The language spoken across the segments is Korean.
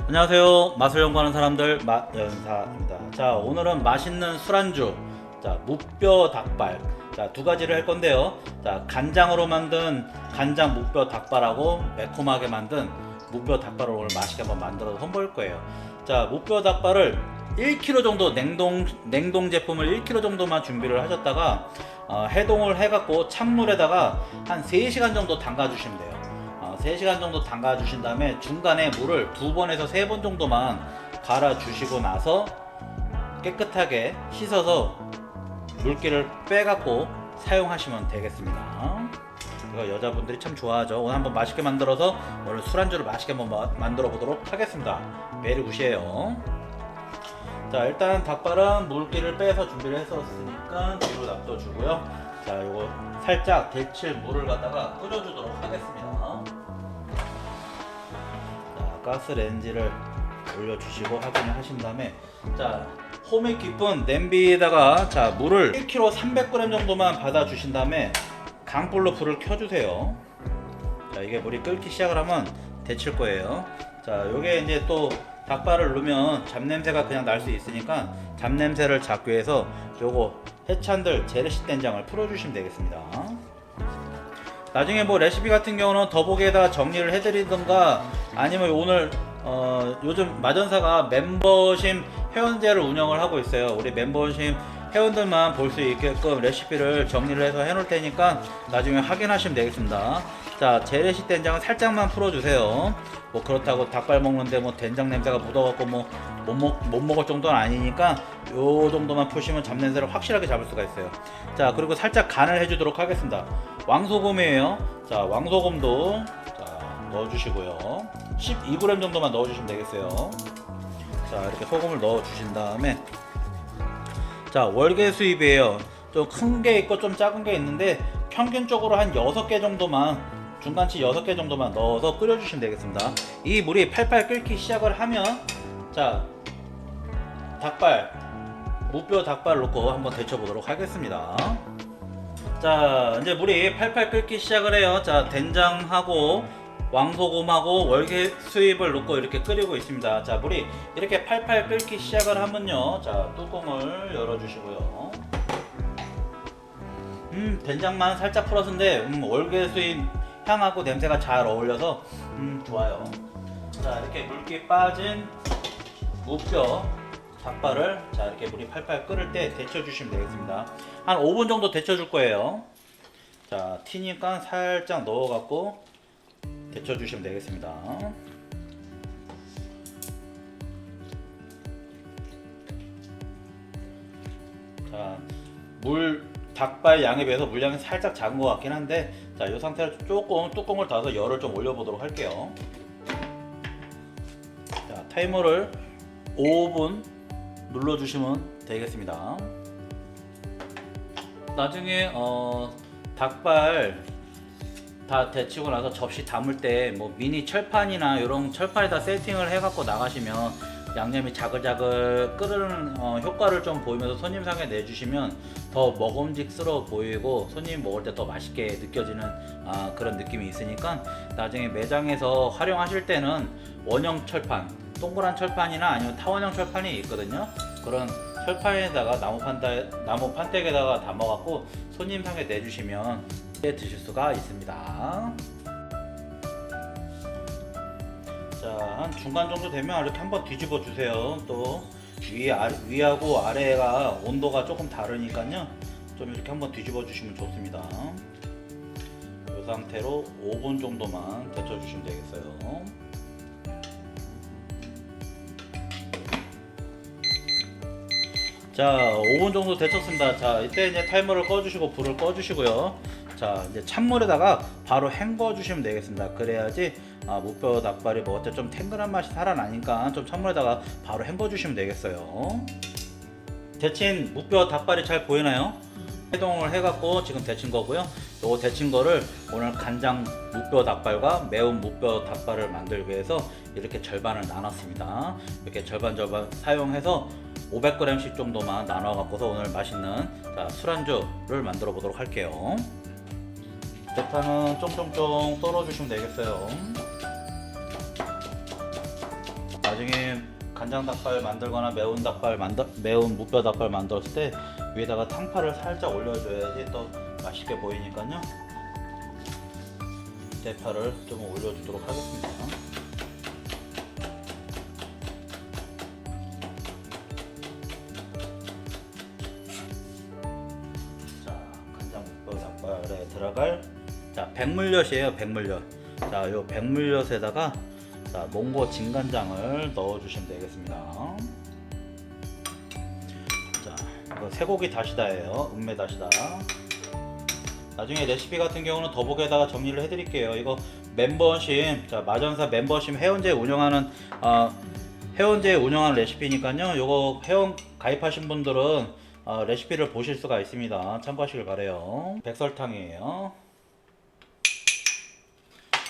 안녕하세요. 맛을 연구하는 사람들 맛연사입니다. 자, 오늘은 맛있는 술안주, 자, 무뼈 닭발, 자, 두 가지를 할 건데요. 자, 간장으로 만든 간장 무뼈 닭발하고 매콤하게 만든 무뼈 닭발을 오늘 맛있게 한번 만들어서 선보일 거예요. 자, 무뼈 닭발을 1kg 정도 냉동 제품을 1kg 정도만 준비를 하셨다가 해동을 해갖고 찬물에다가 한 3시간 정도 담가 주시면 돼요. 3시간 정도 담가 주신 다음에 중간에 물을 2번에서 3번 정도만 갈아 주시고 나서 깨끗하게 씻어서 물기를 빼갖고 사용하시면 되겠습니다. 이거 여자분들이 참 좋아하죠. 오늘 한번 맛있게 만들어서 오늘 술안주를 맛있게 한번 만들어 보도록 하겠습니다. 메리 굿이에요. 자, 일단 닭발은 물기를 빼서 준비를 했었으니까 뒤로 놔둬주고요. 자, 요거 살짝 데칠 물을 갖다가 끓여주도록 하겠습니다. 가스 렌지를 올려주시고 확인을 하신 다음에, 자, 홈이 깊은 냄비에다가 자 물을 1kg 300g 정도만 받아 주신 다음에 강불로 불을 켜주세요. 자, 이게 물이 끓기 시작을 하면 데칠 거예요. 자, 요게 이제 또 닭발을 넣으면 잡냄새가 그냥 날 수 있으니까 잡냄새를 잡기 위해서 요거 해찬들 재래식 된장을 풀어주시면 되겠습니다. 나중에 뭐 레시피 같은 경우는 더보기에다가 정리를 해드리던가, 아니면 오늘 요즘 마전사가 멤버십 회원제를 운영을 하고 있어요. 우리 멤버십 회원들만 볼 수 있게끔 레시피를 정리를 해서 해놓을 테니까 나중에 확인하시면 되겠습니다. 자, 재래식 된장은 살짝만 풀어주세요. 뭐 그렇다고 닭발 먹는데 뭐 된장 냄새가 묻어갖고 뭐 못 먹을 정도는 아니니까 요 정도만 푸시면 잡냄새를 확실하게 잡을 수가 있어요. 자, 그리고 살짝 간을 해주도록 하겠습니다. 왕소금이에요. 자, 왕소금도 자 넣어주시고요. 12g 정도만 넣어주시면 되겠어요. 자, 이렇게 소금을 넣어주신 다음에, 자, 월계 수잎이에요. 좀 큰 게 있고 좀 작은 게 있는데 평균적으로 한 6개 정도만, 중간치 6개 정도만 넣어서 끓여주시면 되겠습니다. 이 물이 팔팔 끓기 시작을 하면, 자, 닭발, 무뼈 닭발 넣고 한번 데쳐보도록 하겠습니다. 자, 이제 물이 팔팔 끓기 시작을 해요. 자, 된장하고 왕소금하고 월계 수잎을 넣고 이렇게 끓이고 있습니다. 자, 물이 이렇게 팔팔 끓기 시작을 하면요, 자, 뚜껑을 열어주시고요. 된장만 살짝 풀었는데 월계 수잎 향하고 냄새가 잘 어울려서 좋아요. 자, 이렇게 물기 빠진 무뼈 닭발을, 자, 이렇게 물이 팔팔 끓을 때 데쳐주시면 되겠습니다. 한 5분 정도 데쳐줄 거예요. 자, 튀니까 살짝 넣어갖고 데쳐주시면 되겠습니다. 자, 닭발 양에 비해서 물량이 살짝 작은 것 같긴 한데, 자, 이 상태로 조금 뚜껑을 닫아서 열을 좀 올려보도록 할게요. 자, 타이머를 5분 눌러주시면 되겠습니다. 나중에 닭발 다 데치고 나서 접시 담을 때 뭐 미니 철판이나 이런 철판에다 세팅을 해갖고 나가시면 양념이 자글자글 끓는 효과를 좀 보이면서 손님상에 내주시면 더 먹음직스러워 보이고 손님 먹을 때 더 맛있게 느껴지는 그런 느낌이 있으니까, 나중에 매장에서 활용하실 때는 원형 철판, 동그란 철판이나 아니면 타원형 철판이 있거든요. 그런 철판에다가 나무 판때기에다가 담아갖고 손님상에 내주시면 드실 수가 있습니다. 자, 한 중간 정도 되면 이렇게 한번 뒤집어 주세요. 또 위하고 아래가 온도가 조금 다르니까요, 좀 이렇게 한번 뒤집어 주시면 좋습니다. 이 상태로 5분 정도만 데쳐 주시면 되겠어요. 자, 5분 정도 데쳤습니다. 자, 이때 이제 타이머를 꺼주시고 불을 꺼주시고요. 자, 이제 찬물에다가 바로 헹궈 주시면 되겠습니다. 그래야지 무뼈 닭발이 먹을 때 좀 탱글한 맛이 살아나니까 좀 찬물에다가 바로 헹궈 주시면 되겠어요. 데친 무뼈 닭발이 잘 보이나요? 해동을 해갖고 지금 데친 거고요. 요거 데친 거를 오늘 간장 무뼈 닭발과 매운 무뼈 닭발을 만들기 위해서 이렇게 절반을 나눴습니다. 이렇게 절반 사용해서 500g씩 정도만 나눠 갖고서 오늘 맛있는, 자, 술안주를 만들어 보도록 할게요. 대파는 쫑쫑쫑 썰어 주시면 되겠어요. 나중에 간장 닭발 만들거나 매운 무뼈 닭발 만들었을 때 위에다가 탕파를 살짝 올려줘야지 또 맛있게 보이니까요. 대파를 좀 올려주도록 하겠습니다. 자, 간장 무뼈 닭발에 들어갈 백물엿이에요. 백물엿. 자, 요 백물엿에다가 몽고 진간장을 넣어주시면 되겠습니다. 자, 이거 쇠고기 다시다예요. 은매 다시다. 나중에 레시피 같은 경우는 더보기에다가 정리를 해드릴게요. 이거 멤버십, 마전사 멤버십 회원제 운영하는 레시피니까요. 요거 회원 가입하신 분들은 레시피를 보실 수가 있습니다. 참고하시길 바래요. 백설탕이에요.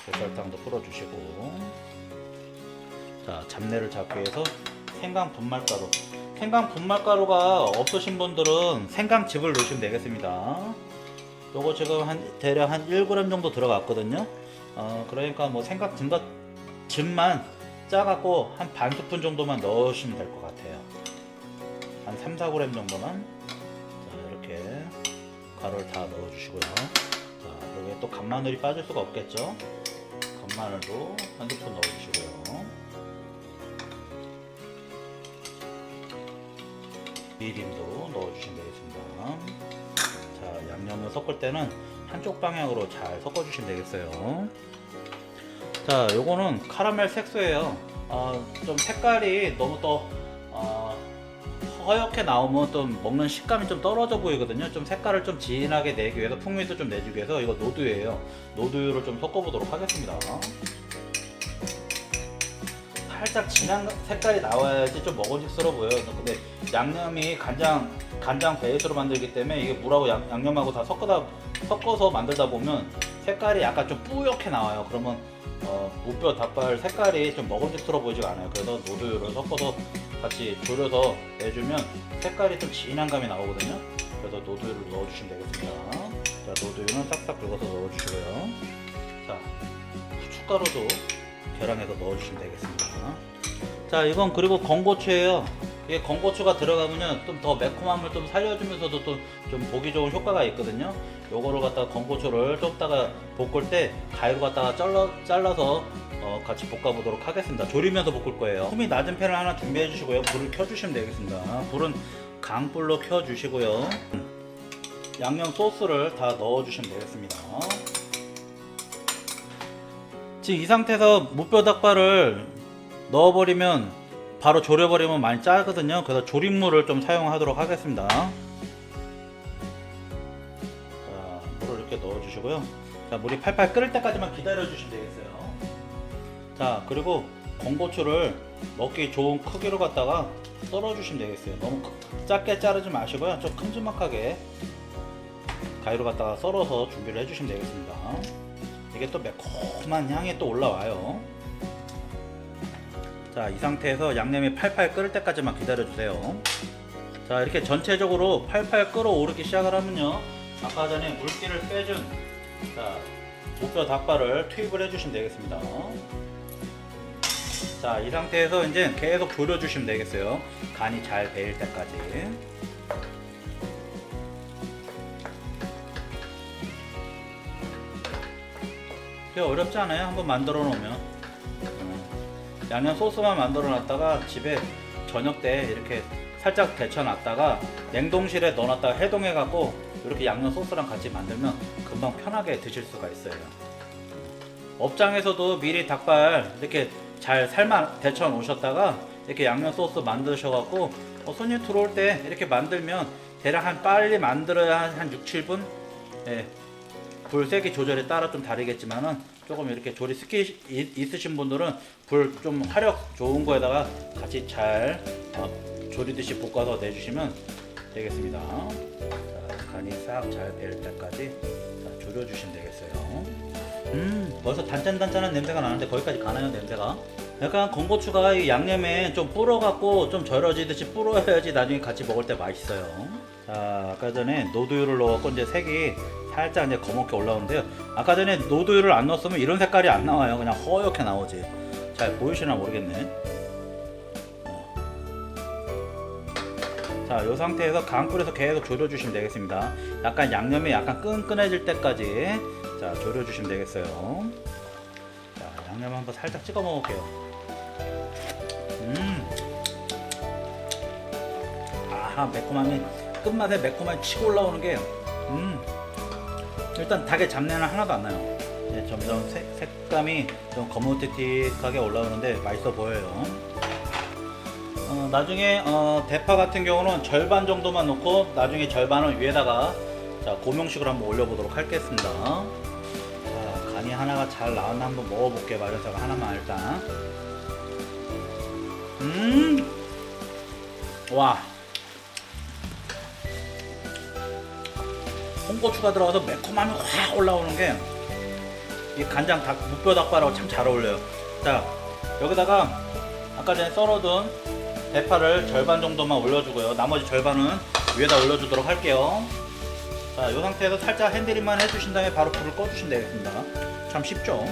백설탕도 풀어주시고, 자, 잡내를 잡기 위해서 생강 분말가루. 생강 분말가루가 없으신 분들은 생강즙을 넣으시면 되겠습니다. 요거 지금 대략 한 1g 정도 들어갔거든요. 그러니까 뭐 생강즙만 짜갖고 한 반 스푼 정도만 넣으시면 될 것 같아요. 한 3-4g 정도만. 자, 이렇게 가루를 다 넣어주시고요. 자, 여기에 또 간마늘이 빠질 수가 없겠죠. 간마늘도 한 스푼 넣어주시고요. 미림도 넣어주시면 되겠습니다. 자, 양념을 섞을 때는 한쪽 방향으로 잘 섞어주시면 되겠어요. 자, 요거는 카라멜 색소예요. 좀 색깔이 너무 또 허옇게 나오면 또 먹는 식감이 좀 떨어져 보이거든요. 좀 색깔을 좀 진하게 내기 위해서, 풍미도 좀 내주기 위해서 이거 노두유예요. 노두유를 좀 섞어보도록 하겠습니다. 살짝 진한 색깔이 나와야지 좀 먹음직스러워 보여요. 근데 양념이 간장 베이스로 만들기 때문에 이게 물하고 양념하고 다 섞어서 만들다 보면 색깔이 약간 좀 뿌옇게 나와요. 그러면 무뼈 닭발 색깔이 좀 먹음직스러워 보이지가 않아요. 그래서 노두유를 섞어서 같이 졸여서 내주면 색깔이 좀 진한 감이 나오거든요. 그래서 노두유를 넣어주시면 되겠습니다. 자, 노두유는 싹싹 긁어서 넣어주시고요. 자, 후춧가루도 계량해서 넣어주시면 되겠습니다. 자, 이건 그리고 건고추예요. 이게 건고추가 들어가면 좀 더 매콤함을 좀 살려주면서도 또 좀 보기 좋은 효과가 있거든요. 요거를 갖다가 건고추를 좀 이따가 볶을 때 가위로 갖다가 잘라서 같이 볶아보도록 하겠습니다. 졸이면서 볶을 거예요. 숨이 낮은 팬을 하나 준비해 주시고요. 불을 켜주시면 되겠습니다. 불은 강불로 켜주시고요. 양념 소스를 다 넣어주시면 되겠습니다. 지금 이 상태에서 무뼈 닭발을 넣어버리면 바로 졸여버리면 많이 짜거든요. 그래서 조림물을 좀 사용하도록 하겠습니다. 자, 물을 이렇게 넣어주시고요. 자, 물이 팔팔 끓을 때까지만 기다려주시면 되겠어요. 자, 그리고 건고추를 먹기 좋은 크기로 갖다가 썰어주시면 되겠어요. 너무 작게 자르지 마시고요. 좀 큼지막하게 가위로 갖다가 썰어서 준비를 해주시면 되겠습니다. 이게 또 매콤한 향이 또 올라와요. 자, 이 상태에서 양념이 팔팔 끓을 때까지만 기다려주세요. 자, 이렇게 전체적으로 팔팔 끓어오르기 시작을 하면요, 아까 전에 물기를 빼준 무뼈 닭발을 투입을 해주시면 되겠습니다. 자, 이 상태에서 이제 계속 졸여주시면 되겠어요. 간이 잘 배일 때까지. 그게 어렵지 않아요. 한번 만들어 놓으면. 양념 소스만 만들어 놨다가 집에 저녁 때 이렇게 살짝 데쳐 놨다가 냉동실에 넣어 놨다가 해동해 갖고 이렇게 양념 소스랑 같이 만들면 금방 편하게 드실 수가 있어요. 업장에서도 미리 닭발 이렇게 잘 데쳐 놓으셨다가 이렇게 양념 소스 만드셔 갖고 손님 들어올 때 이렇게 만들면 대략 빨리 만들어야 한 6-7분. 예, 불 세기 조절에 따라 좀 다르겠지만은 조금 이렇게 조리 스킬 있으신 분들은 불 좀 화력 좋은 거에다가 같이 잘 조리듯이 볶아서 내주시면 되겠습니다. 자, 간이 싹 잘 배 때까지 졸여주시면 되겠어요. 벌써 단짠단짠한 냄새가 나는데 거기까지 가나요, 냄새가? 약간 건고추가 이 양념에 좀 불어갖고 좀 절여지듯이 불어야지 나중에 같이 먹을 때 맛있어요. 자, 아까 전에 노두유를 넣었고 이제 색이 살짝 이제 검게 올라오는데요. 아까 전에 노두유를 안 넣었으면 이런 색깔이 안 나와요. 그냥 허옇게 나오지. 잘 보이시나 모르겠네. 자, 이 상태에서 강불에서 계속 졸여주시면 되겠습니다. 약간 양념이 약간 끈끈해질 때까지 자 졸여주시면 되겠어요. 자, 양념 한번 살짝 찍어 먹을게요. 아하, 매콤함이 끝맛에 매콤함이 치고 올라오는 게 일단 닭의 잡내는 하나도 안 나요. 네, 점점 색감이 좀 거뭇틱틱하게 올라오는데 맛있어 보여요. 나중에 대파 같은 경우는 절반 정도만 넣고 나중에 절반을 위에다가 자 고명식으로 한번 올려보도록 하겠습니다. 자, 간이 하나가 잘 나왔나 한번 먹어볼게요. 마련사가 하나만 일단. 와, 홍고추가 들어가서 매콤함이 확 올라오는 게 이 간장 무뼈 닭발하고 참 잘 어울려요. 자, 여기다가 아까 전에 썰어둔 대파를 절반 정도만 올려주고요. 나머지 절반은 위에다 올려주도록 할게요. 자, 이 상태에서 살짝 핸들링만 해주신 다음에 바로 불을 꺼주시면 되겠습니다. 참 쉽죠?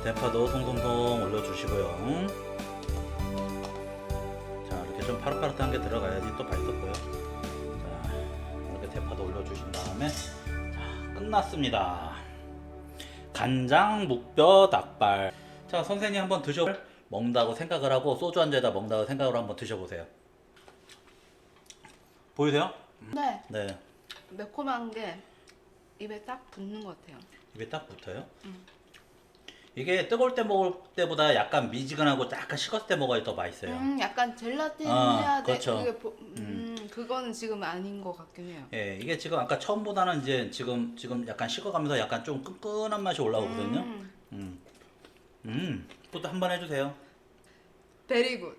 대파도 송송송 올려주시고요. 자, 이렇게 좀 파릇파릇한 게 들어가야지 또 맛있었고요. 자, 이렇게 대파도 올려주신 다음에 자, 끝났습니다. 간장 묵뼈 닭발. 자, 선생님 한번 먹는다고 생각을 하고 소주 한 잔에다 먹는다고 생각을 한번 드셔보세요. 보이세요? 네. 네. 매콤한 게 입에 딱 붙는 것 같아요. 입에 딱 붙어요? 이게 뜨거울 때 먹을 때보다 약간 미지근하고 약간 식었을 때 먹어야 더 맛있어요. 약간 젤라틴 아, 해야 돼. 그렇죠. 그거는 지금 아닌 것 같긴 해요. 예, 이게 지금 아까 처음보다는 이제 지금 약간 식어가면서 약간 좀 끈끈한 맛이 올라오거든요. 또 한 번 해주세요. 베리 굿.